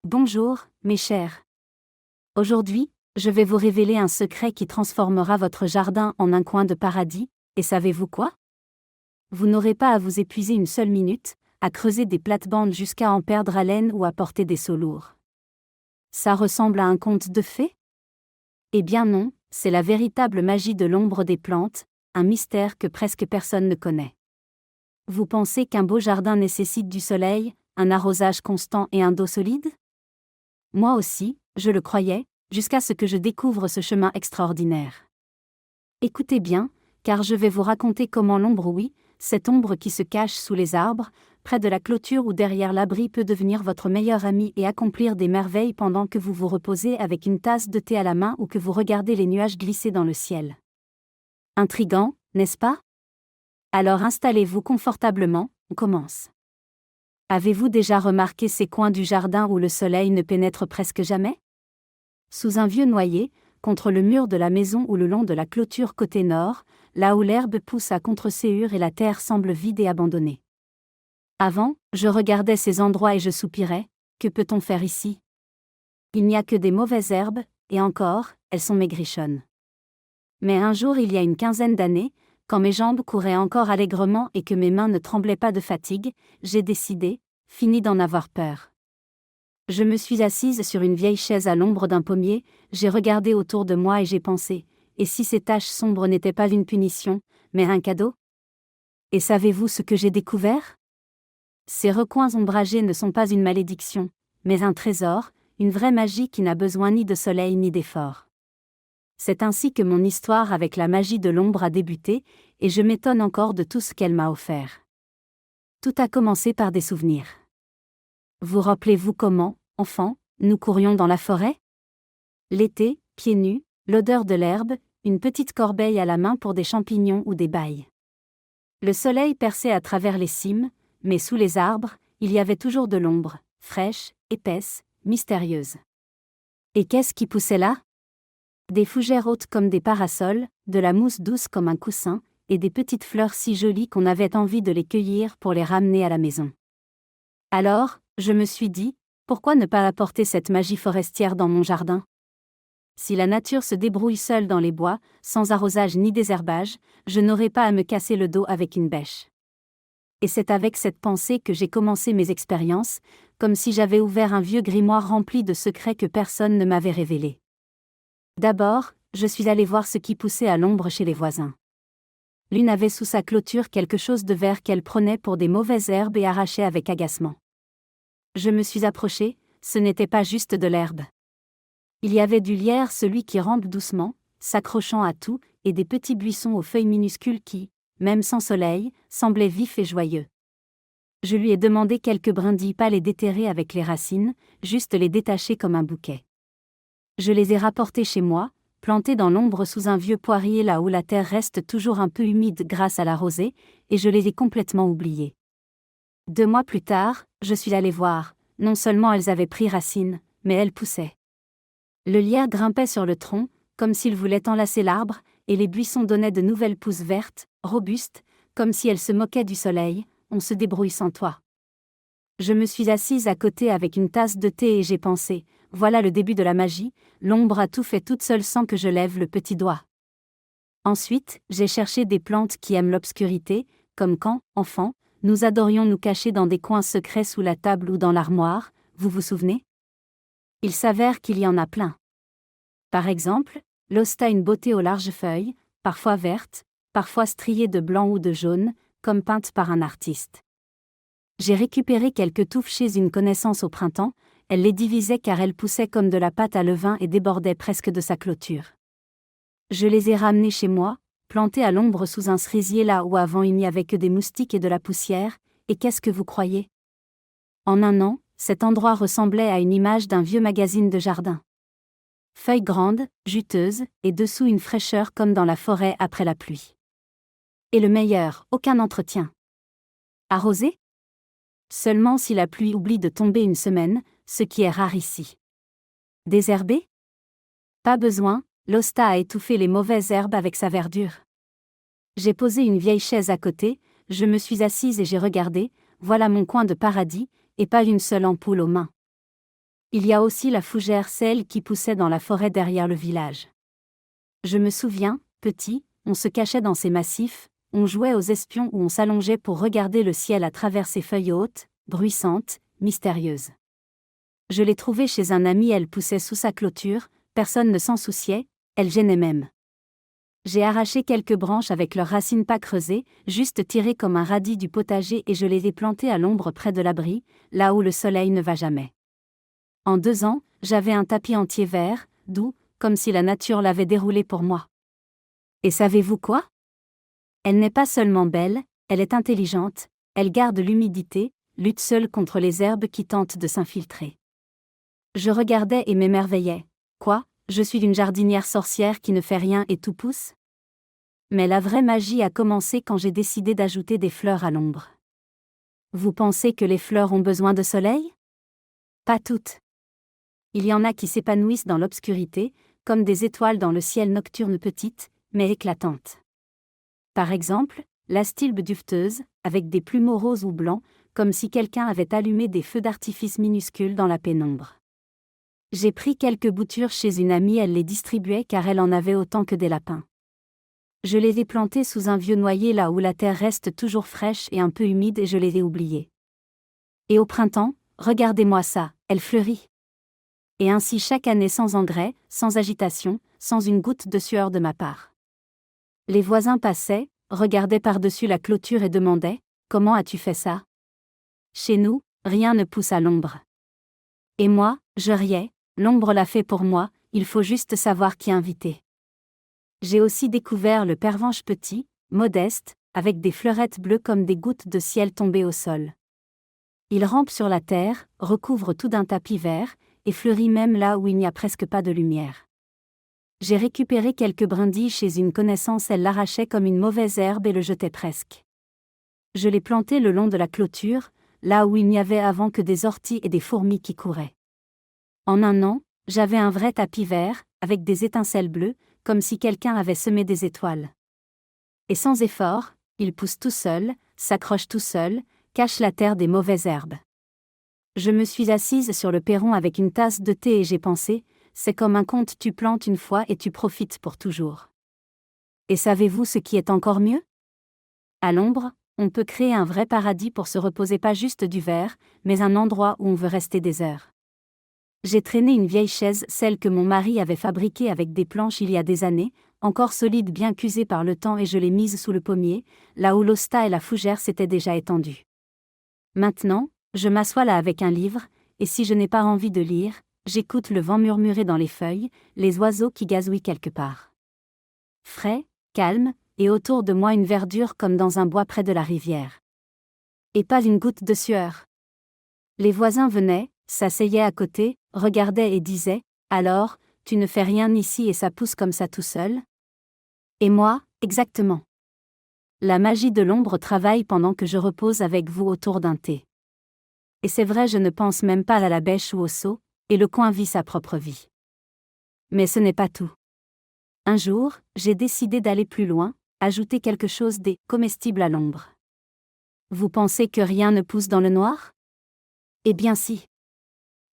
Bonjour, mes chers. Aujourd'hui, je vais vous révéler un secret qui transformera votre jardin en un coin de paradis, et savez-vous quoi? Vous n'aurez pas à vous épuiser une seule minute, à creuser des plates-bandes jusqu'à en perdre haleine ou à porter des seaux lourds. Ça ressemble à un conte de fées? Eh bien non, c'est la véritable magie de l'ombre des plantes, un mystère que presque personne ne connaît. Vous pensez qu'un beau jardin nécessite du soleil, un arrosage constant et un dos solide? Moi aussi, je le croyais, jusqu'à ce que je découvre ce chemin extraordinaire. Écoutez bien, car je vais vous raconter comment l'ombre, oui, cette ombre qui se cache sous les arbres, près de la clôture ou derrière l'abri peut devenir votre meilleur ami et accomplir des merveilles pendant que vous vous reposez avec une tasse de thé à la main ou que vous regardez les nuages glisser dans le ciel. Intriguant, n'est-ce pas? Alors installez-vous confortablement, on commence. Avez-vous déjà remarqué ces coins du jardin où le soleil ne pénètre presque jamais? Sous un vieux noyer, contre le mur de la maison ou le long de la clôture côté nord, là où l'herbe pousse à contre-séhure et la terre semble vide et abandonnée. Avant, je regardais ces endroits et je soupirais, que peut-on faire ici? Il n'y a que des mauvaises herbes, et encore, elles sont maigrichonnes. Mais un jour il y a une quinzaine d'années, quand mes jambes couraient encore allègrement et que mes mains ne tremblaient pas de fatigue, j'ai décidé, fini d'en avoir peur. Je me suis assise sur une vieille chaise à l'ombre d'un pommier, j'ai regardé autour de moi et j'ai pensé, et si ces taches sombres n'étaient pas une punition, mais un cadeau? Et savez-vous ce que j'ai découvert? Ces recoins ombragés ne sont pas une malédiction, mais un trésor, une vraie magie qui n'a besoin ni de soleil ni d'effort. C'est ainsi que mon histoire avec la magie de l'ombre a débuté, et je m'étonne encore de tout ce qu'elle m'a offert. Tout a commencé par des souvenirs. Vous rappelez-vous comment, enfant, nous courions dans la forêt? L'été, pieds nus, l'odeur de l'herbe, une petite corbeille à la main pour des champignons ou des bailles. Le soleil perçait à travers les cimes, mais sous les arbres, il y avait toujours de l'ombre, fraîche, épaisse, mystérieuse. Et qu'est-ce qui poussait là? Des fougères hautes comme des parasols, de la mousse douce comme un coussin, et des petites fleurs si jolies qu'on avait envie de les cueillir pour les ramener à la maison. Alors, je me suis dit, pourquoi ne pas apporter cette magie forestière dans mon jardin? Si la nature se débrouille seule dans les bois, sans arrosage ni désherbage, je n'aurai pas à me casser le dos avec une bêche. Et c'est avec cette pensée que j'ai commencé mes expériences, comme si j'avais ouvert un vieux grimoire rempli de secrets que personne ne m'avait révélés. D'abord, je suis allée voir ce qui poussait à l'ombre chez les voisins. L'une avait sous sa clôture quelque chose de vert qu'elle prenait pour des mauvaises herbes et arrachait avec agacement. Je me suis approchée, ce n'était pas juste de l'herbe. Il y avait du lierre, celui qui rampe doucement, s'accrochant à tout, et des petits buissons aux feuilles minuscules qui, même sans soleil, semblaient vifs et joyeux. Je lui ai demandé quelques brindilles pas les déterrer avec les racines, juste les détacher comme un bouquet. Je les ai rapportés chez moi, plantés dans l'ombre sous un vieux poirier là où la terre reste toujours un peu humide grâce à la rosée, et je les ai complètement oubliés. 2 mois plus tard, je suis allée voir, non seulement elles avaient pris racine, mais elles poussaient. Le lierre grimpait sur le tronc, comme s'il voulait enlacer l'arbre, et les buissons donnaient de nouvelles pousses vertes, robustes, comme si elles se moquaient du soleil, on se débrouille sans toi. Je me suis assise à côté avec une tasse de thé et j'ai pensé, voilà le début de la magie, l'ombre a tout fait toute seule sans que je lève le petit doigt. Ensuite, j'ai cherché des plantes qui aiment l'obscurité, comme quand, enfant, nous adorions nous cacher dans des coins secrets sous la table ou dans l'armoire, vous vous souvenez? Il s'avère qu'il y en a plein. Par exemple, l'hosta, une beauté aux larges feuilles, parfois vertes, parfois striées de blanc ou de jaune, comme peinte par un artiste. J'ai récupéré quelques touffes chez une connaissance au printemps, elle les divisait car elles poussaient comme de la pâte à levain et débordaient presque de sa clôture. Je les ai ramenées chez moi, plantées à l'ombre sous un cerisier là où avant il n'y avait que des moustiques et de la poussière, et qu'est-ce que vous croyez? En un an, cet endroit ressemblait à une image d'un vieux magazine de jardin. Feuilles grandes, juteuses, et dessous une fraîcheur comme dans la forêt après la pluie. Et le meilleur, aucun entretien. Arrosé? Seulement si la pluie oublie de tomber une semaine, ce qui est rare ici. Désherbé? Pas besoin, l'hosta a étouffé les mauvaises herbes avec sa verdure. J'ai posé une vieille chaise à côté, je me suis assise et j'ai regardé, voilà mon coin de paradis, et pas une seule ampoule aux mains. Il y a aussi la fougère, celle qui poussait dans la forêt derrière le village. Je me souviens, petit, on se cachait dans ces massifs, on jouait aux espions ou on s'allongeait pour regarder le ciel à travers ses feuilles hautes, bruissantes, mystérieuses. Je l'ai trouvée chez un ami, elle poussait sous sa clôture, personne ne s'en souciait, elle gênait même. J'ai arraché quelques branches avec leurs racines pas creusées, juste tirées comme un radis du potager et je les ai plantées à l'ombre près de l'abri, là où le soleil ne va jamais. En 2 ans, j'avais un tapis entier vert, doux, comme si la nature l'avait déroulé pour moi. Et savez-vous quoi ? Elle n'est pas seulement belle, elle est intelligente, elle garde l'humidité, lutte seule contre les herbes qui tentent de s'infiltrer. Je regardais et m'émerveillais. Quoi, je suis une jardinière sorcière qui ne fait rien et tout pousse ? Mais la vraie magie a commencé quand j'ai décidé d'ajouter des fleurs à l'ombre. Vous pensez que les fleurs ont besoin de soleil ? Pas toutes. Il y en a qui s'épanouissent dans l'obscurité, comme des étoiles dans le ciel nocturne, petites, mais éclatantes. Par exemple, l'astilbe duveteuse, avec des plumeaux roses ou blancs, comme si quelqu'un avait allumé des feux d'artifice minuscules dans la pénombre. J'ai pris quelques boutures chez une amie, elle les distribuait car elle en avait autant que des lapins. Je les ai plantées sous un vieux noyer là où la terre reste toujours fraîche et un peu humide et je les ai oubliées. Et au printemps, regardez-moi ça, elle fleurit. Et ainsi chaque année sans engrais, sans agitation, sans une goutte de sueur de ma part. Les voisins passaient, regardaient par-dessus la clôture et demandaient « Comment as-tu fait ça ?» Chez nous, rien ne pousse à l'ombre. Et moi, je riais, l'ombre l'a fait pour moi, il faut juste savoir qui inviter. J'ai aussi découvert le pervenche petit, modeste, avec des fleurettes bleues comme des gouttes de ciel tombées au sol. Il rampe sur la terre, recouvre tout d'un tapis vert, et fleurit même là où il n'y a presque pas de lumière. J'ai récupéré quelques brindilles chez une connaissance, elle l'arrachait comme une mauvaise herbe et le jetait presque. Je l'ai planté le long de la clôture, là où il n'y avait avant que des orties et des fourmis qui couraient. En 1 an, j'avais un vrai tapis vert, avec des étincelles bleues, comme si quelqu'un avait semé des étoiles. Et sans effort, il pousse tout seul, s'accroche tout seul, cache la terre des mauvaises herbes. Je me suis assise sur le perron avec une tasse de thé et j'ai pensé, c'est comme un conte, tu plantes une fois et tu profites pour toujours. Et savez-vous ce qui est encore mieux ? À l'ombre, on peut créer un vrai paradis pour se reposer, pas juste du verre, mais un endroit où on veut rester des heures. J'ai traîné une vieille chaise, celle que mon mari avait fabriquée avec des planches il y a des années, encore solide bien qu'usée par le temps, et je l'ai mise sous le pommier, là où l'hosta et la fougère s'étaient déjà étendues. Maintenant, je m'assois là avec un livre, et si je n'ai pas envie de lire, j'écoute le vent murmurer dans les feuilles, les oiseaux qui gazouillent quelque part. Frais, calme, et autour de moi une verdure comme dans un bois près de la rivière. Et pas une goutte de sueur. Les voisins venaient, s'asseyaient à côté, regardaient et disaient « Alors, tu ne fais rien ici et ça pousse comme ça tout seul ?» Et moi, exactement. La magie de l'ombre travaille pendant que je repose avec vous autour d'un thé. Et c'est vrai, je ne pense même pas à la bêche ou au seau, et le coin vit sa propre vie. Mais ce n'est pas tout. Un jour, j'ai décidé d'aller plus loin, ajouter quelque chose de comestible à l'ombre. Vous pensez que rien ne pousse dans le noir ? Eh bien si.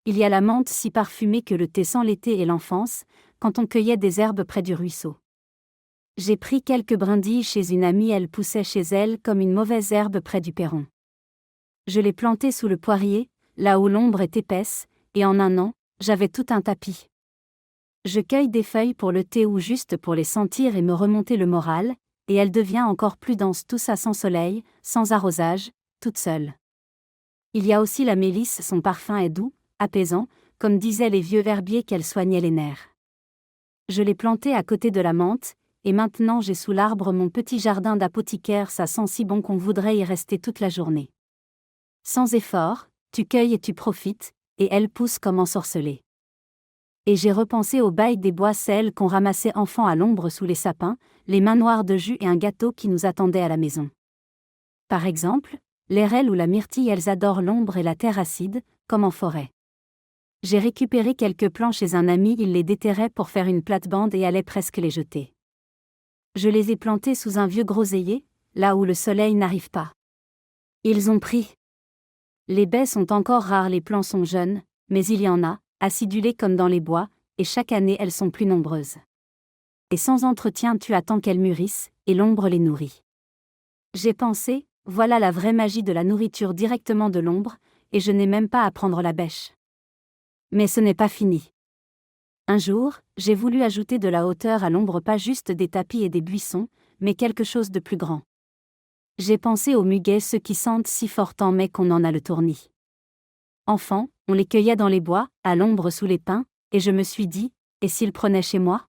Il y a la menthe si parfumée que le thé sent l'été et l'enfance, quand on cueillait des herbes près du ruisseau. J'ai pris quelques brindilles chez une amie, elle poussait chez elle comme une mauvaise herbe près du perron. Je l'ai plantée sous le poirier, là où l'ombre est épaisse, et en 1 an, j'avais tout un tapis. Je cueille des feuilles pour le thé ou juste pour les sentir et me remonter le moral, et elle devient encore plus dense, tout ça sans soleil, sans arrosage, toute seule. Il y a aussi la mélisse, son parfum est doux, apaisant, comme disaient les vieux verbiers qu'elle soignait les nerfs. Je l'ai plantée à côté de la menthe, et maintenant j'ai sous l'arbre mon petit jardin d'apothicaire, ça sent si bon qu'on voudrait y rester toute la journée. Sans effort, tu cueilles et tu profites, et elle pousse comme ensorcelée. Et j'ai repensé au bail des bois, celles qu'on ramassait enfants à l'ombre sous les sapins, les mains noires de jus et un gâteau qui nous attendait à la maison. Par exemple, l'airelle ou la myrtille, elles adorent l'ombre et la terre acide, comme en forêt. J'ai récupéré quelques plants chez un ami, il les déterrait pour faire une plate-bande et allait presque les jeter. Je les ai plantés sous un vieux groseillier, là où le soleil n'arrive pas. Ils ont pris. Les baies sont encore rares, les plants sont jeunes, mais il y en a, acidulées comme dans les bois, et chaque année elles sont plus nombreuses. Et sans entretien tu attends qu'elles mûrissent, et l'ombre les nourrit. J'ai pensé, voilà la vraie magie de la nourriture directement de l'ombre, et je n'ai même pas à prendre la bêche. Mais ce n'est pas fini. Un jour, j'ai voulu ajouter de la hauteur à l'ombre, pas juste des tapis et des buissons, mais quelque chose de plus grand. J'ai pensé aux muguets, ceux qui sentent si fort en mai qu'on en a le tournis. Enfant, on les cueillait dans les bois, à l'ombre sous les pins, et je me suis dit, et s'ils prenaient chez moi ?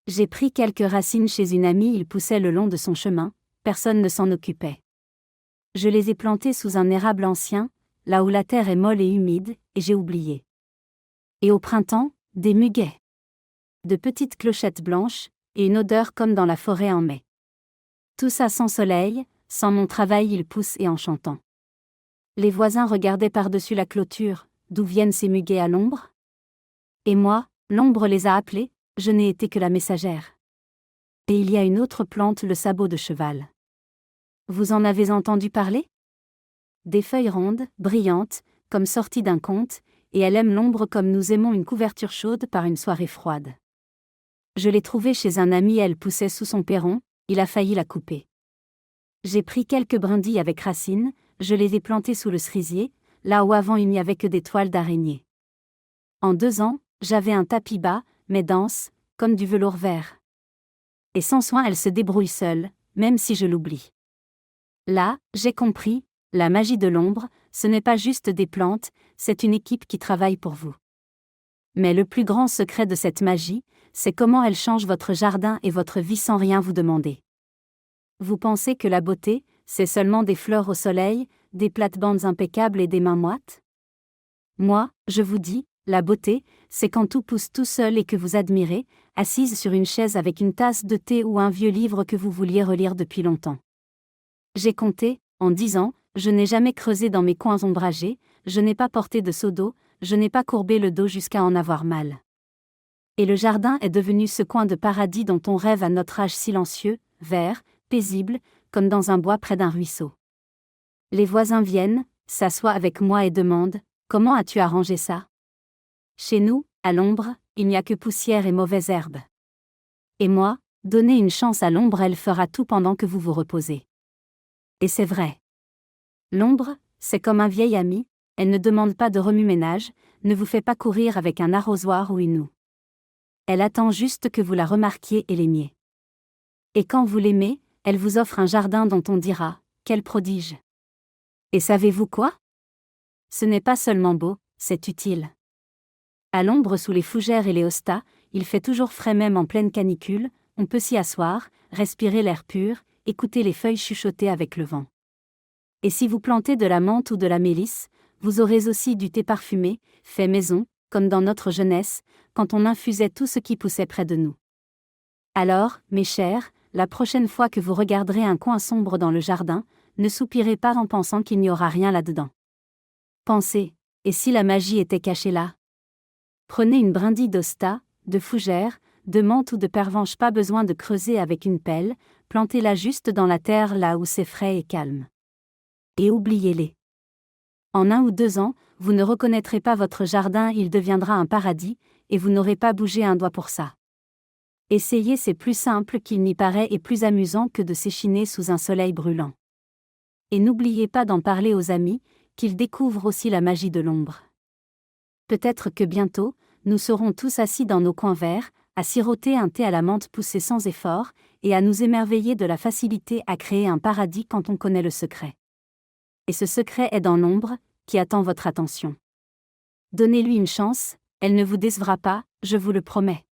J'ai pris quelques racines chez une amie, ils poussaient le long de son chemin, personne ne s'en occupait. Je les ai plantés sous un érable ancien, là où la terre est molle et humide, et j'ai oublié. Et au printemps, des muguets. De petites clochettes blanches, et une odeur comme dans la forêt en mai. Tout ça sans soleil, sans mon travail, ils poussent et en chantant. Les voisins regardaient par-dessus la clôture, d'où viennent ces muguets à l'ombre ? Et moi, l'ombre les a appelés, je n'ai été que la messagère. Et il y a une autre plante, le sabot de cheval. Vous en avez entendu parler ? Des feuilles rondes, brillantes, comme sorties d'un conte, et elle aime l'ombre comme nous aimons une couverture chaude par une soirée froide. Je l'ai trouvée chez un ami, elle poussait sous son perron, il a failli la couper. J'ai pris quelques brindilles avec racines, je les ai plantées sous le cerisier, là où avant il n'y avait que des toiles d'araignée. En 2 ans, j'avais un tapis bas, mais dense, comme du velours vert. Et sans soin elle se débrouille seule, même si je l'oublie. Là, j'ai compris, la magie de l'ombre, ce n'est pas juste des plantes, c'est une équipe qui travaille pour vous. Mais le plus grand secret de cette magie, c'est comment elle change votre jardin et votre vie sans rien vous demander. Vous pensez que la beauté, c'est seulement des fleurs au soleil, des plates-bandes impeccables et des mains moites ? Moi, je vous dis, la beauté, c'est quand tout pousse tout seul et que vous admirez, assise sur une chaise avec une tasse de thé ou un vieux livre que vous vouliez relire depuis longtemps. J'ai compté, en 10 ans, je n'ai jamais creusé dans mes coins ombragés, je n'ai pas porté de seau d'eau, je n'ai pas courbé le dos jusqu'à en avoir mal. Et le jardin est devenu ce coin de paradis dont on rêve à notre âge, silencieux, vert, paisible, comme dans un bois près d'un ruisseau. Les voisins viennent, s'assoient avec moi et demandent « Comment as-tu arrangé ça ?» Chez nous, à l'ombre, il n'y a que poussière et mauvaises herbes. Et moi, donnez une chance à l'ombre, elle fera tout pendant que vous vous reposez. Et c'est vrai. L'ombre, c'est comme un vieil ami, elle ne demande pas de remue-ménage, ne vous fait pas courir avec un arrosoir ou une houe. Elle attend juste que vous la remarquiez et l'aimiez. Et quand vous l'aimez, elle vous offre un jardin dont on dira « Quel prodige !» Et savez-vous quoi ? Ce n'est pas seulement beau, c'est utile. À l'ombre sous les fougères et les hostas, il fait toujours frais même en pleine canicule, on peut s'y asseoir, respirer l'air pur, écouter les feuilles chuchoter avec le vent. Et si vous plantez de la menthe ou de la mélisse, vous aurez aussi du thé parfumé, fait maison, comme dans notre jeunesse, quand on infusait tout ce qui poussait près de nous. Alors, mes chers, la prochaine fois que vous regarderez un coin sombre dans le jardin, ne soupirez pas en pensant qu'il n'y aura rien là-dedans. Pensez, et si la magie était cachée là ? Prenez une brindille d'hosta, de fougère, de menthe ou de pervenche, pas besoin de creuser avec une pelle, plantez-la juste dans la terre là où c'est frais et calme. Et oubliez-les. En 1 ou 2 ans, vous ne reconnaîtrez pas votre jardin, il deviendra un paradis, et vous n'aurez pas bougé un doigt pour ça. Essayez, c'est plus simple qu'il n'y paraît et plus amusant que de s'échiner sous un soleil brûlant. Et n'oubliez pas d'en parler aux amis, qu'ils découvrent aussi la magie de l'ombre. Peut-être que bientôt, nous serons tous assis dans nos coins verts, à siroter un thé à la menthe poussé sans effort, et à nous émerveiller de la facilité à créer un paradis quand on connaît le secret. Et ce secret est dans l'ombre, qui attend votre attention. Donnez-lui une chance, elle ne vous décevra pas, je vous le promets.